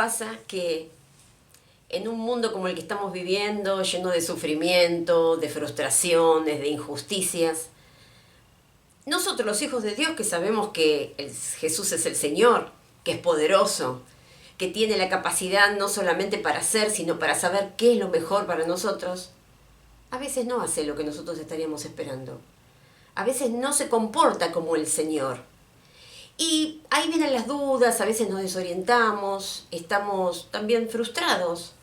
pasa que en un mundo como el que estamos viviendo, lleno de sufrimiento, de frustraciones, de injusticias, nosotros los hijos de Dios que sabemos que Jesús es el Señor, que es poderoso, que tiene la capacidad no solamente para hacer, sino para saber qué es lo mejor para nosotros, a veces no hace lo que nosotros estaríamos esperando. A veces no se comporta como el Señor. Y ahí vienen las dudas, a veces nos desorientamos, estamos también frustrados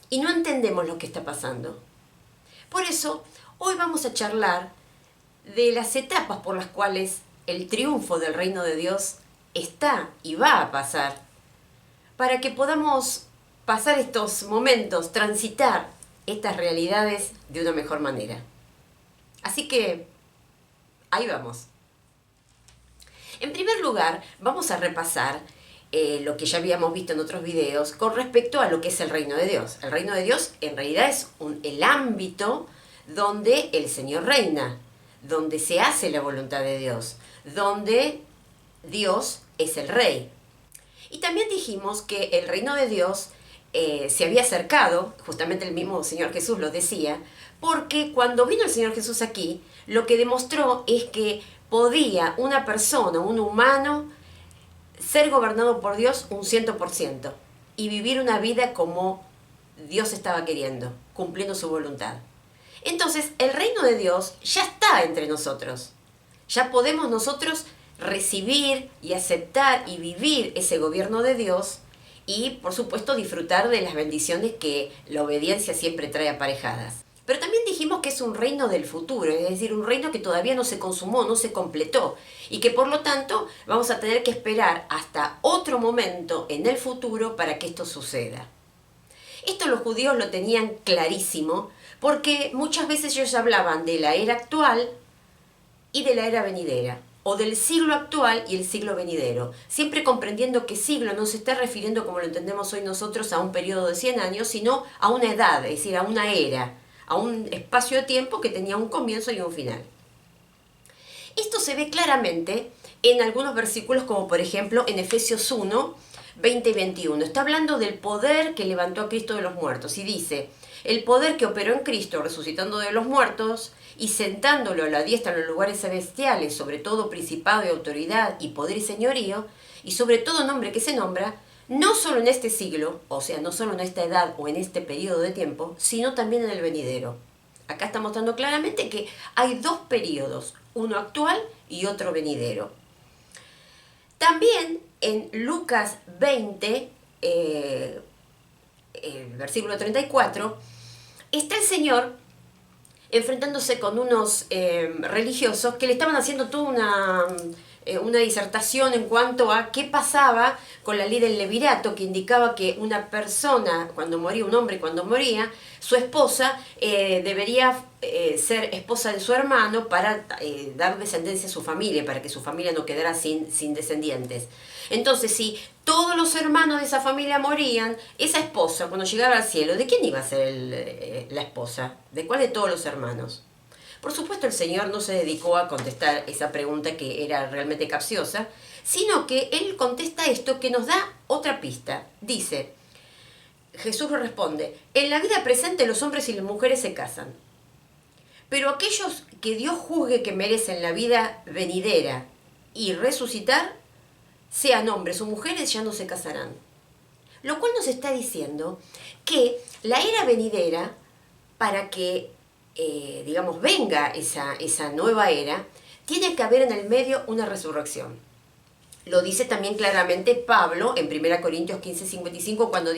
y no entendemos lo que está pasando. Por eso, hoy vamos a charlar de las etapas por las cuales el triunfo del reino de Dios está y va a pasar, para que podamos pasar estos momentos, transitar estas realidades de una mejor manera. Así que, ahí vamos. En primer lugar, vamos a repasar lo que ya habíamos visto en otros videos con respecto a lo que es el reino de Dios. El reino de Dios en realidad es el ámbito donde el Señor reina, donde se hace la voluntad de Dios, donde Dios es el rey. Y también dijimos que el reino de Dios se había acercado, justamente el mismo Señor Jesús lo decía, porque cuando vino el Señor Jesús aquí, lo que demostró es que podía una persona, un humano, ser gobernado por Dios un 100% y vivir una vida como Dios estaba queriendo, cumpliendo su voluntad. Entonces, el reino de Dios ya está entre nosotros. Ya podemos nosotros recibir y aceptar y vivir ese gobierno de Dios y, por supuesto, disfrutar de las bendiciones que la obediencia siempre trae aparejadas. Pero también dijimos que es un reino del futuro, es decir, un reino que todavía no se consumó, no se completó, y que por lo tanto vamos a tener que esperar hasta otro momento en el futuro para que esto suceda. Esto los judíos lo tenían clarísimo, porque muchas veces ellos hablaban de la era actual y de la era venidera, o del siglo actual y el siglo venidero, siempre comprendiendo que siglo no se está refiriendo, como lo entendemos hoy nosotros, a un periodo de 100 años, sino a una edad, es decir, a una era, a un espacio de tiempo que tenía un comienzo y un final. Esto se ve claramente en algunos versículos, como por ejemplo en Efesios 1, 20 y 21. Está hablando del poder que levantó a Cristo de los muertos y dice: el poder que operó en Cristo resucitando de los muertos y sentándolo a la diestra en los lugares celestiales, sobre todo principado y autoridad y poder y señorío, y sobre todo nombre que se nombra, no solo en este siglo, o sea, no solo en esta edad o en este periodo de tiempo, sino también en el venidero. Acá está mostrando claramente que hay dos periodos, uno actual y otro venidero. También en Lucas 20, el versículo 34, está el Señor enfrentándose con unos religiosos que le estaban haciendo toda una disertación en cuanto a qué pasaba con la ley del levirato, que indicaba que una persona, cuando moría, un hombre cuando moría, su esposa debería ser esposa de su hermano para dar descendencia a su familia, para que su familia no quedara sin descendientes. Entonces, si todos los hermanos de esa familia morían, esa esposa, cuando llegara al cielo, ¿de quién iba a ser la esposa? ¿De cuál de todos los hermanos? Por supuesto, el Señor no se dedicó a contestar esa pregunta que era realmente capciosa, sino que Él contesta esto que nos da otra pista. Dice, Jesús responde: en la vida presente los hombres y las mujeres se casan, pero aquellos que Dios juzgue que merecen la vida venidera y resucitar, sean hombres o mujeres, ya no se casarán. Lo cual nos está diciendo que la era venidera, para que venga esa nueva era, tiene que haber en el medio una resurrección. Lo dice también claramente Pablo en 1 Corintios 15, 55, cuando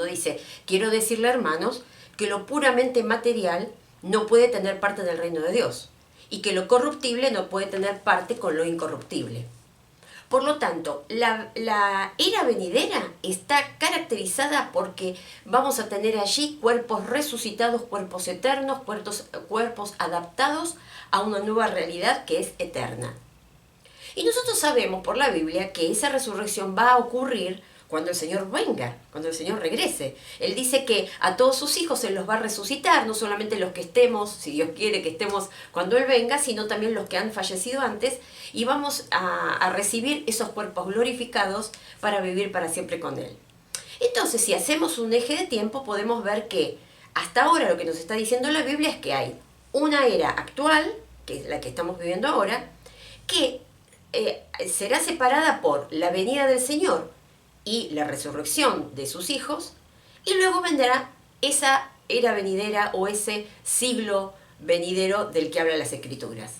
dice: quiero decirle, hermanos, que lo puramente material no puede tener parte del reino de Dios, y que lo corruptible no puede tener parte con lo incorruptible. Por lo tanto, la era venidera está caracterizada porque vamos a tener allí cuerpos resucitados, cuerpos eternos, cuerpos adaptados a una nueva realidad que es eterna. Y nosotros sabemos por la Biblia que esa resurrección va a ocurrir cuando el Señor venga, cuando el Señor regrese. Él dice que a todos sus hijos Él los va a resucitar, no solamente los que estemos, si Dios quiere que estemos cuando Él venga, sino también los que han fallecido antes, y vamos a recibir esos cuerpos glorificados para vivir para siempre con Él. Entonces, si hacemos un eje de tiempo, podemos ver que hasta ahora lo que nos está diciendo la Biblia es que hay una era actual, que es la que estamos viviendo ahora, que será separada por la venida del Señor y la resurrección de sus hijos, y luego vendrá esa era venidera o ese siglo venidero del que hablan las Escrituras.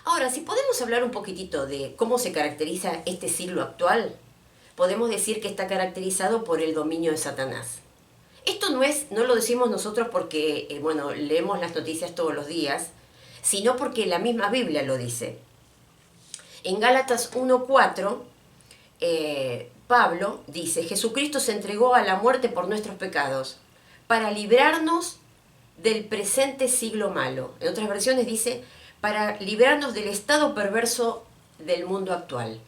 Ahora, si podemos hablar un poquitito de cómo se caracteriza este siglo actual, podemos decir que está caracterizado por el dominio de Satanás. Esto no lo decimos nosotros porque, leemos las noticias todos los días, sino porque la misma Biblia lo dice. En Gálatas 1:4, Pablo dice: Jesucristo se entregó a la muerte por nuestros pecados, para librarnos del presente siglo malo. En otras versiones dice, para librarnos del estado perverso del mundo actual.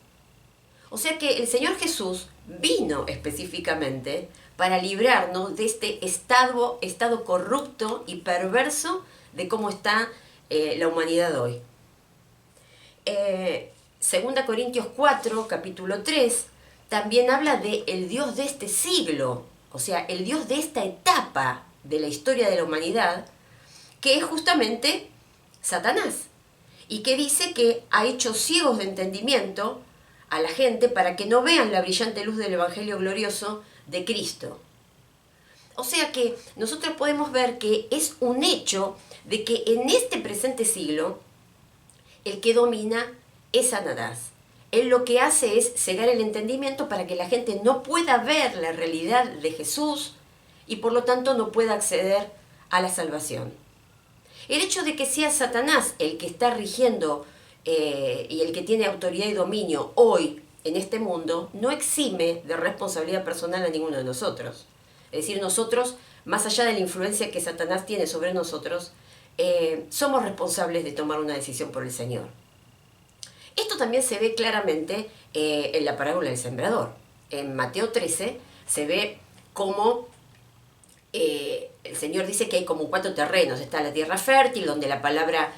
O sea que el Señor Jesús vino específicamente para librarnos de este estado corrupto y perverso de cómo está la humanidad hoy. 2 Corintios 4, capítulo 3, también habla de el Dios de este siglo, o sea, el Dios de esta etapa de la historia de la humanidad, que es justamente Satanás, y que dice que ha hecho ciegos de entendimiento a la gente para que no vean la brillante luz del Evangelio glorioso de Cristo. O sea que nosotros podemos ver que es un hecho de que en este presente siglo el que domina es Satanás. Él lo que hace es cegar el entendimiento para que la gente no pueda ver la realidad de Jesús y por lo tanto no pueda acceder a la salvación. El hecho de que sea Satanás el que está rigiendo y el que tiene autoridad y dominio hoy en este mundo no exime de responsabilidad personal a ninguno de nosotros. Es decir, nosotros, más allá de la influencia que Satanás tiene sobre nosotros, somos responsables de tomar una decisión por el Señor. Esto también se ve claramente en la parábola del sembrador. En Mateo 13 se ve cómo el Señor dice que hay como 4 terrenos. Está la tierra fértil, donde la palabra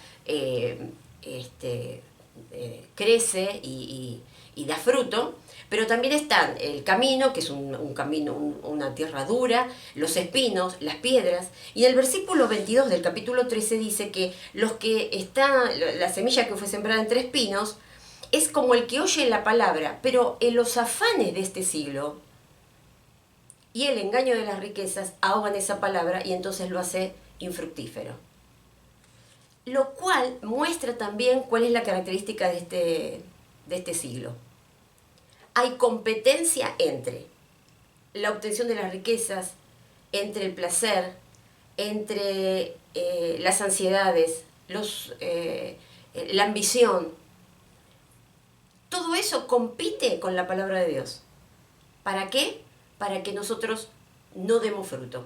crece y da fruto, pero también están el camino, que es un camino, una tierra dura, los espinos, las piedras, y en el versículo 22 del capítulo 13 dice que la semilla que fue sembrada entre espinos, es como el que oye la palabra, pero en los afanes de este siglo y el engaño de las riquezas ahogan esa palabra y entonces lo hace infructífero. Lo cual muestra también cuál es la característica de este siglo. Hay competencia entre la obtención de las riquezas, entre el placer, entre las ansiedades, la ambición. Todo eso compite con la palabra de Dios. ¿Para qué? Para que nosotros no demos fruto.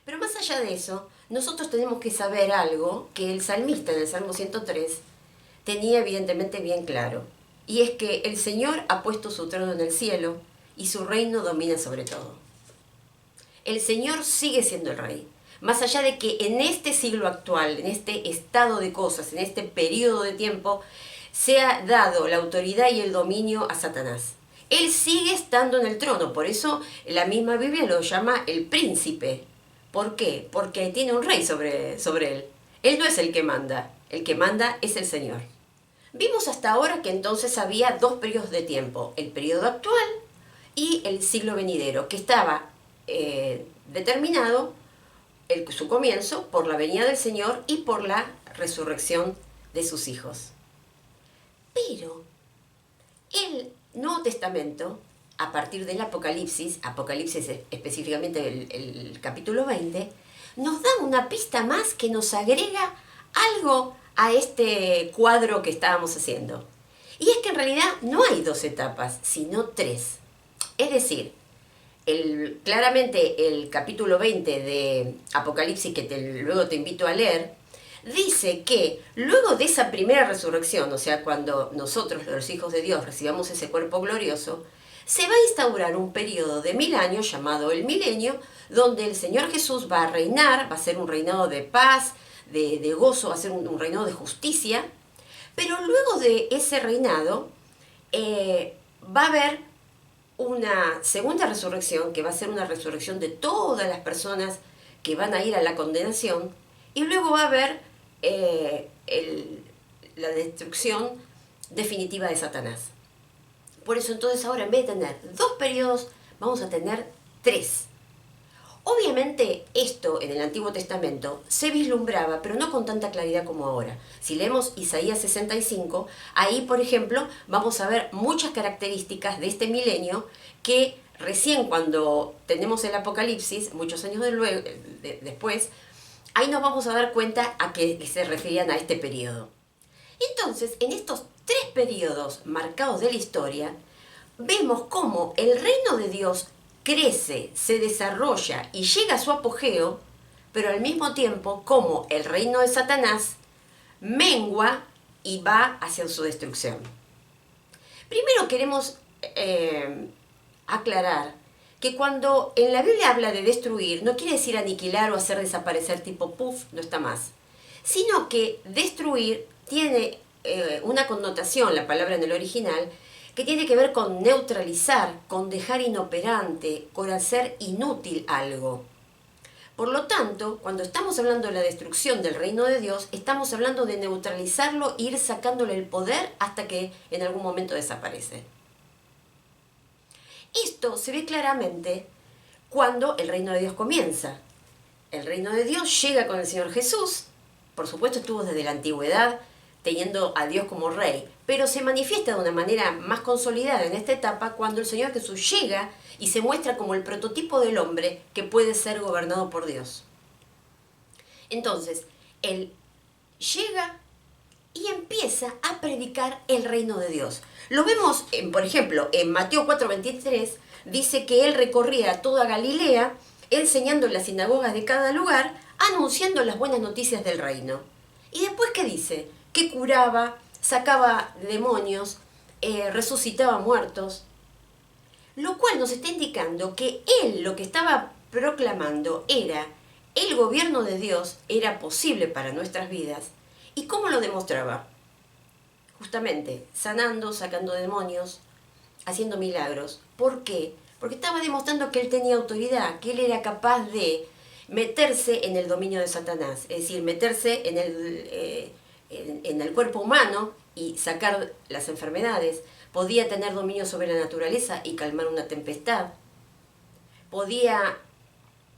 Pero más allá de eso, nosotros tenemos que saber algo que el salmista en el Salmo 103 tenía evidentemente bien claro. Y es que el Señor ha puesto su trono en el cielo y su reino domina sobre todo. El Señor sigue siendo el rey. Más allá de que en este siglo actual, en este estado de cosas, en este periodo de tiempo, se ha dado la autoridad y el dominio a Satanás. Él sigue estando en el trono, por eso la misma Biblia lo llama el príncipe. ¿Por qué? Porque tiene un rey sobre él. Él no es el que manda es el Señor. Vimos hasta ahora que entonces había 2 periodos de tiempo, el periodo actual y el siglo venidero, que estaba determinado su comienzo por la venida del Señor y por la resurrección de sus hijos. Pero el Nuevo Testamento, a partir del Apocalipsis específicamente el capítulo 20, nos da una pista más que nos agrega algo a este cuadro que estábamos haciendo. Y es que en realidad no hay 2 etapas, sino 3. Es decir, claramente el capítulo 20 de Apocalipsis, que luego te invito a leer, dice que luego de esa primera resurrección, o sea, cuando nosotros, los hijos de Dios, recibamos ese cuerpo glorioso, se va a instaurar un periodo de 1000 años llamado el milenio, donde el Señor Jesús va a reinar, va a ser un reinado de paz, de gozo, va a ser un reinado de justicia, pero luego de ese reinado va a haber una segunda resurrección, que va a ser una resurrección de todas las personas que van a ir a la condenación, y luego va a haber la destrucción definitiva de Satanás. Por eso entonces ahora en vez de tener 2 periodos, vamos a tener 3. Obviamente esto en el Antiguo Testamento se vislumbraba, pero no con tanta claridad como ahora. Si leemos Isaías 65, ahí por ejemplo vamos a ver muchas características de este milenio que recién cuando tenemos el Apocalipsis, muchos años después, ahí nos vamos a dar cuenta a que se referían a este periodo. Entonces, en estos 3 periodos marcados de la historia, vemos cómo el reino de Dios crece, se desarrolla y llega a su apogeo, pero al mismo tiempo cómo el reino de Satanás mengua y va hacia su destrucción. Primero queremos aclarar que cuando en la Biblia habla de destruir, no quiere decir aniquilar o hacer desaparecer tipo puff, no está más, sino que destruir tiene una connotación, la palabra en el original, que tiene que ver con neutralizar, con dejar inoperante, con hacer inútil algo. Por lo tanto, cuando estamos hablando de la destrucción del reino de Dios, estamos hablando de neutralizarlo, ir sacándole el poder hasta que en algún momento desaparece. Esto se ve claramente cuando el reino de Dios comienza. El reino de Dios llega con el Señor Jesús, por supuesto estuvo desde la antigüedad, teniendo a Dios como rey, pero se manifiesta de una manera más consolidada en esta etapa cuando el Señor Jesús llega y se muestra como el prototipo del hombre que puede ser gobernado por Dios. Entonces, Él llega y empieza a predicar el reino de Dios. Lo vemos, por ejemplo, en Mateo 4:23, dice que Él recorría toda Galilea, enseñando en las sinagogas de cada lugar, anunciando las buenas noticias del reino. ¿Y después qué dice? Que curaba, sacaba demonios, resucitaba muertos, lo cual nos está indicando que él lo que estaba proclamando era el gobierno de Dios era posible para nuestras vidas. ¿Y cómo lo demostraba? Justamente sanando, sacando demonios, haciendo milagros. ¿Por qué? Porque estaba demostrando que él tenía autoridad, que él era capaz de meterse en el dominio de Satanás, es decir, meterse en el cuerpo humano y sacar las enfermedades. Podía tener dominio sobre la naturaleza y calmar una tempestad. Podía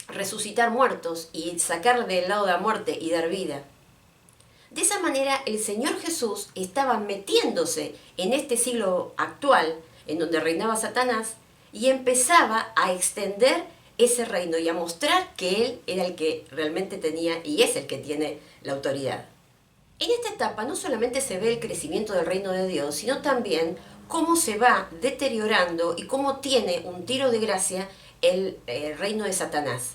resucitar muertos y sacar del lado de la muerte y dar vida. De esa manera el Señor Jesús estaba metiéndose en este siglo actual, en donde reinaba Satanás, y empezaba a extender ese reino y a mostrar que Él era el que realmente tenía y es el que tiene la autoridad. En esta etapa no solamente se ve el crecimiento del reino de Dios, sino también cómo se va deteriorando y cómo tiene un tiro de gracia el reino de Satanás,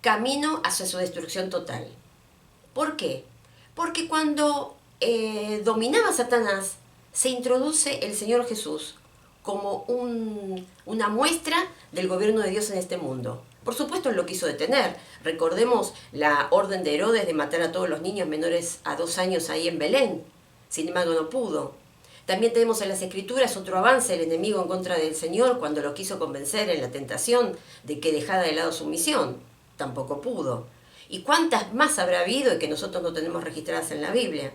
camino hacia su destrucción total. ¿Por qué? Porque cuando dominaba Satanás, se introduce el Señor Jesús como una muestra del gobierno de Dios en este mundo. Por supuesto, él lo quiso detener. Recordemos la orden de Herodes de matar a todos los niños menores a 2 años ahí en Belén. Sin embargo, no pudo. También tenemos en las Escrituras otro avance del enemigo en contra del Señor cuando lo quiso convencer en la tentación de que dejara de lado su misión. Tampoco pudo. ¿Y cuántas más habrá habido y que nosotros no tenemos registradas en la Biblia?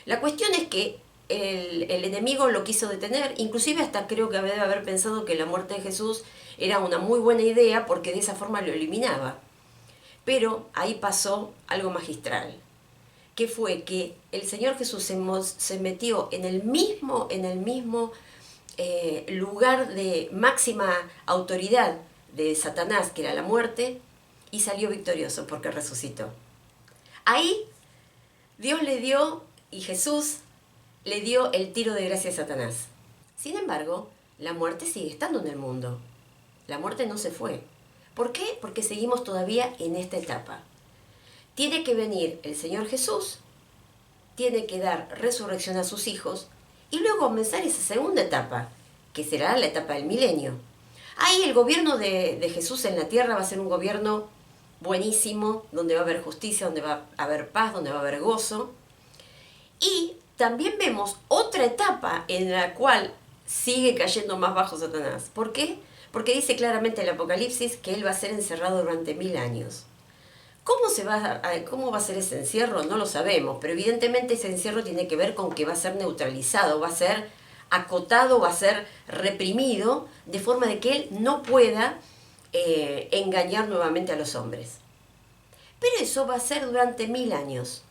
La cuestión es que el enemigo lo quiso detener, inclusive hasta creo que debe haber pensado que la muerte de Jesús era una muy buena idea porque de esa forma lo eliminaba. Pero ahí pasó algo magistral, que fue que el Señor Jesús se metió en el mismo lugar de máxima autoridad de Satanás, que era la muerte, y salió victorioso porque resucitó. Ahí Dios le dio, y Jesús le dio el tiro de gracia a Satanás. Sin embargo, la muerte sigue estando en el mundo. La muerte no se fue. ¿Por qué? Porque seguimos todavía en esta etapa. Tiene que venir el Señor Jesús, tiene que dar resurrección a sus hijos y luego comenzar esa segunda etapa, que será la etapa del milenio. Ahí el gobierno de Jesús en la tierra va a ser un gobierno buenísimo, donde va a haber justicia, donde va a haber paz, donde va a haber gozo. Y también vemos otra etapa en la cual sigue cayendo más bajo Satanás. ¿Por qué? Porque dice claramente el Apocalipsis que él va a ser encerrado durante 1000 años. ¿Cómo va a ser ese encierro? No lo sabemos, pero evidentemente ese encierro tiene que ver con que va a ser neutralizado, va a ser acotado, va a ser reprimido, de forma de que él no pueda engañar nuevamente a los hombres. Pero eso va a ser durante 1000 años.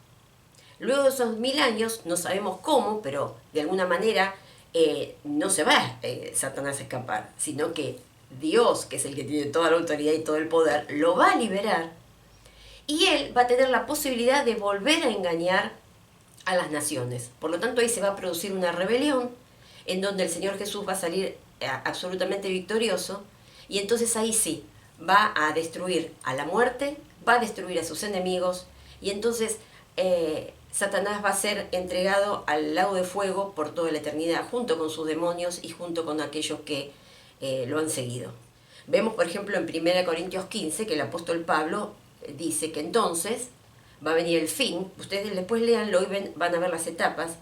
Luego de esos 1000 años, no sabemos cómo, pero de alguna manera no se va Satanás a escapar, sino que Dios, que es el que tiene toda la autoridad y todo el poder, lo va a liberar y él va a tener la posibilidad de volver a engañar a las naciones. Por lo tanto, ahí se va a producir una rebelión en donde el Señor Jesús va a salir absolutamente victorioso y entonces ahí sí, va a destruir a la muerte, va a destruir a sus enemigos y entonces Satanás va a ser entregado al lago de fuego por toda la eternidad, junto con sus demonios y junto con aquellos que lo han seguido. Vemos, por ejemplo, en 1 Corintios 15, que el apóstol Pablo dice que entonces va a venir el fin. Ustedes después léanlo y van a ver las etapas.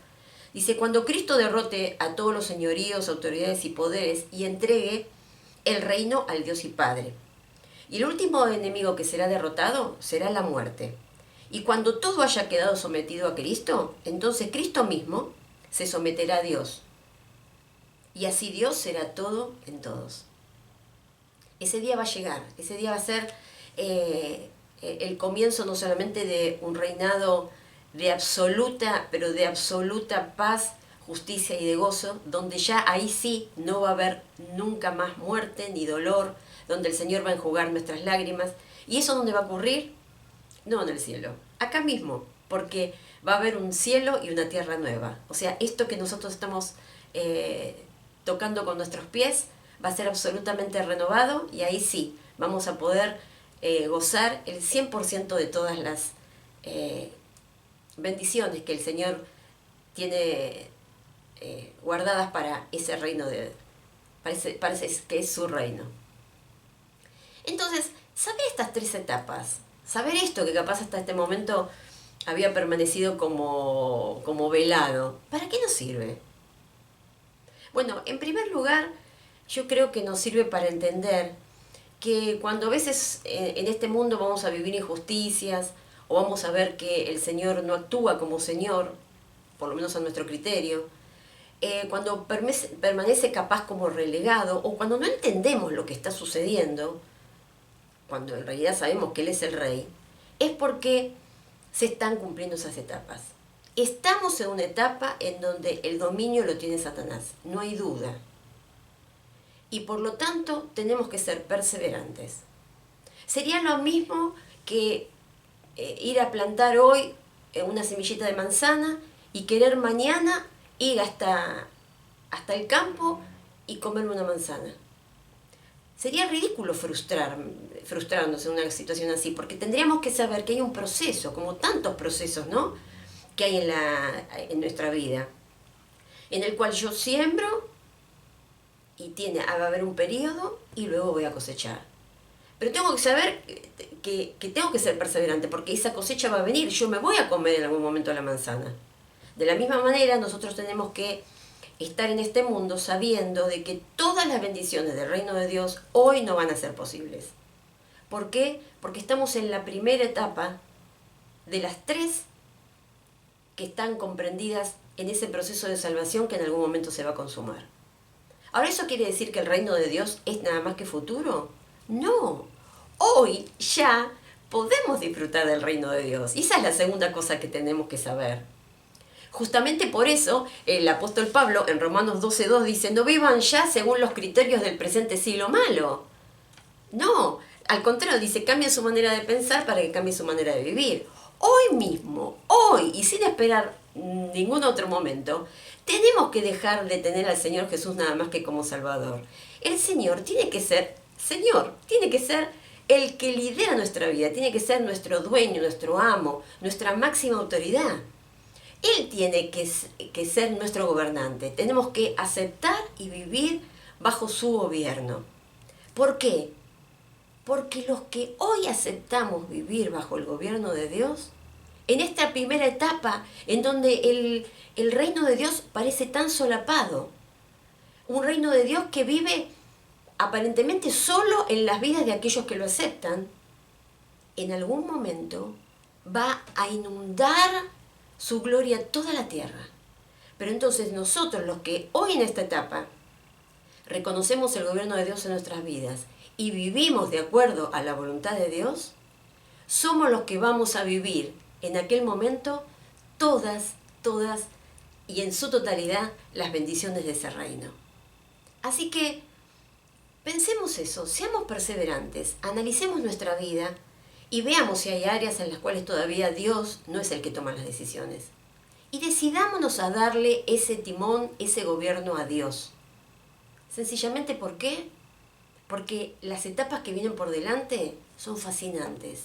Dice, cuando Cristo derrote a todos los señoríos, autoridades y poderes y entregue el reino al Dios y Padre. Y el último enemigo que será derrotado será la muerte. Y cuando todo haya quedado sometido a Cristo, entonces Cristo mismo se someterá a Dios. Y así Dios será todo en todos. Ese día va a llegar, ese día va a ser el comienzo no solamente de un reinado de absoluta, pero de absoluta paz, justicia y de gozo, donde ya ahí sí no va a haber nunca más muerte ni dolor, donde el Señor va a enjugar nuestras lágrimas. ¿Y eso dónde va a ocurrir? No en el cielo, acá mismo, porque va a haber un cielo y una tierra nueva. O sea, esto que nosotros estamos tocando con nuestros pies va a ser absolutamente renovado y ahí sí vamos a poder gozar el 100% de todas las bendiciones que el Señor tiene guardadas para ese reino parece que es su reino. Entonces, saber estas 3 etapas, saber esto que capaz hasta este momento había permanecido como velado, ¿para qué nos sirve? Bueno, en primer lugar, yo creo que nos sirve para entender que cuando a veces en este mundo vamos a vivir injusticias o vamos a ver que el Señor no actúa como Señor, por lo menos a nuestro criterio, cuando permanece capaz como relegado o cuando no entendemos lo que está sucediendo, cuando en realidad sabemos que Él es el Rey, es porque se están cumpliendo esas etapas. Estamos en una etapa en donde el dominio lo tiene Satanás, no hay duda. Y por lo tanto tenemos que ser perseverantes. Sería lo mismo que ir a plantar hoy una semillita de manzana y querer mañana ir hasta el campo y comerme una manzana. Sería ridículo frustrarnos en una situación así, porque tendríamos que saber que hay un proceso, como tantos procesos, ¿no?, que hay en nuestra vida, en el cual yo siembro y va a haber un periodo y luego voy a cosechar. Pero tengo que saber que tengo que ser perseverante, porque esa cosecha va a venir, yo me voy a comer en algún momento la manzana. De la misma manera, nosotros tenemos que estar en este mundo sabiendo de que todas las bendiciones del reino de Dios hoy no van a ser posibles. ¿Por qué? Porque estamos en la primera etapa de las 3 que están comprendidas en ese proceso de salvación que en algún momento se va a consumar. Ahora, ¿eso quiere decir que el reino de Dios es nada más que futuro? No. Hoy ya podemos disfrutar del reino de Dios. Y esa es la segunda cosa que tenemos que saber. Justamente por eso el apóstol Pablo en Romanos 12:2 dice, no vivan ya según los criterios del presente siglo malo. No, al contrario, dice, cambien su manera de pensar para que cambie su manera de vivir. Hoy mismo, hoy, y sin esperar ningún otro momento, tenemos que dejar de tener al Señor Jesús nada más que como Salvador. El Señor tiene que ser el que lidera nuestra vida, tiene que ser nuestro dueño, nuestro amo, nuestra máxima autoridad. Él tiene que ser nuestro gobernante. Tenemos que aceptar y vivir bajo su gobierno. ¿Por qué? Porque los que hoy aceptamos vivir bajo el gobierno de Dios, en esta primera etapa en donde el reino de Dios parece tan solapado, Un reino de Dios que vive aparentemente solo en las vidas de aquellos que lo aceptan, en algún momento va a inundar su gloria toda la tierra. Pero entonces nosotros, los que hoy en esta etapa reconocemos el gobierno de Dios en nuestras vidas y vivimos de acuerdo a la voluntad de Dios, somos los que vamos a vivir en aquel momento todas y en su totalidad las bendiciones de ese reino. Así que pensemos eso, seamos perseverantes, analicemos nuestra vida y veamos si hay áreas en las cuales todavía Dios no es el que toma las decisiones. Y decidámonos a darle ese timón, ese gobierno a Dios. Sencillamente, ¿por qué? Porque las etapas que vienen por delante son fascinantes,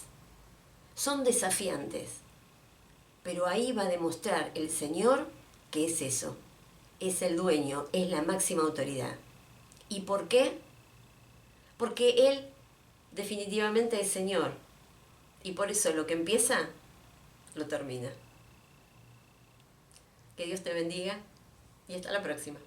son desafiantes. Pero ahí va a demostrar el Señor que es eso, es el dueño, es la máxima autoridad. ¿Y por qué? Porque Él definitivamente es Señor. Y por eso lo que empieza, lo termina. Que Dios te bendiga y hasta la próxima.